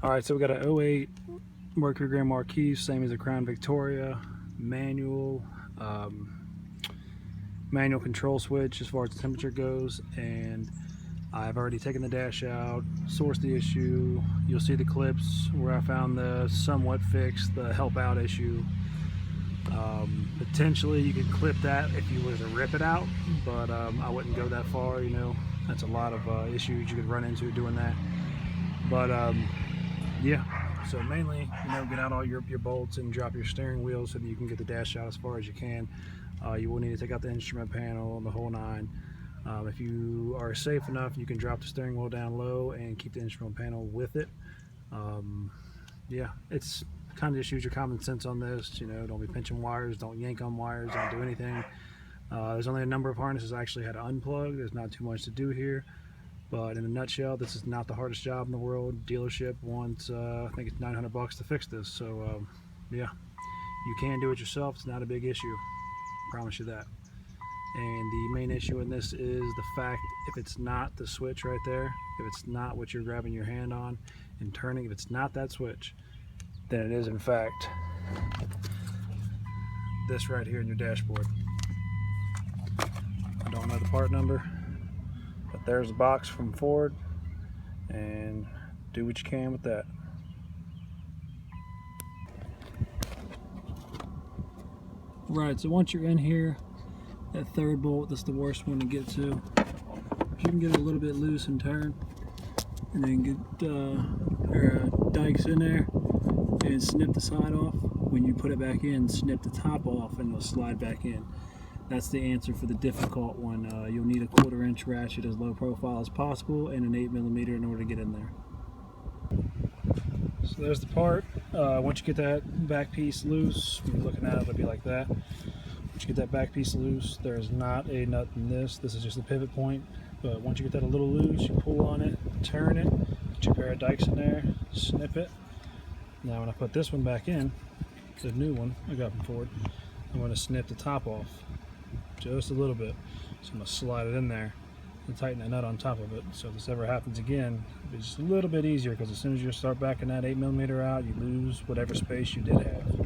Alright, so we got an '08 Mercury Grand Marquis, same as a Crown Victoria, manual, manual control switch as far as the temperature goes, and I've already taken the dash out, sourced the issue. You'll see the clips where I found the somewhat fixed, the help out issue. Potentially you could clip that if you were to rip it out, but I wouldn't go that far, you know. That's a lot of issues you could run into doing that. But yeah, so mainly, you know, get out all your bolts and drop your steering wheel so that you can get the dash out as far as you can. You will need to take out the instrument panel and the whole nine. If you are safe enough, you can drop the steering wheel down low and keep the instrument panel with it. Yeah, it's kind of just use your common sense on this. You know, don't be pinching wires, don't yank on wires, don't do anything. There's only a number of harnesses I actually had to unplug. There's not too much to do here. But in a nutshell, this is not the hardest job in the world. Dealership wants, I think it's 900 bucks to fix this. So yeah, you can do it yourself. It's not a big issue. Promise you that. And the main issue in this is the fact if it's not the switch right there, if it's not what you're grabbing your hand on and turning, if it's not that switch, then it is in fact this right here in your dashboard. I don't know the part number, but there's a box from Ford, and do what you can with that. Right, so once you're in here, that third bolt, that's the worst one to get to. If you can get it a little bit loose and turn, and then get dikes in there and snip the side off. When you put it back in, snip the top off and it'll slide back in. That's the answer for the difficult one. You'll need a 1/4 inch ratchet as low profile as possible and an 8mm in order to get in there. So there's the part. Once you get that back piece loose, when you're looking at it, it'll be like that. Once you get that back piece loose, there's not a nut in this. This is just a pivot point. But once you get that a little loose, you pull on it, turn it, put your pair of dikes in there, snip it. Now when I put this one back in, the new one I got from Ford, I'm going to snip the top off just a little bit. So I'm going to slide it in there and tighten that nut on top of it. So if this ever happens again, it's just a little bit easier, because as soon as you start backing that 8mm out, you lose whatever space you did have.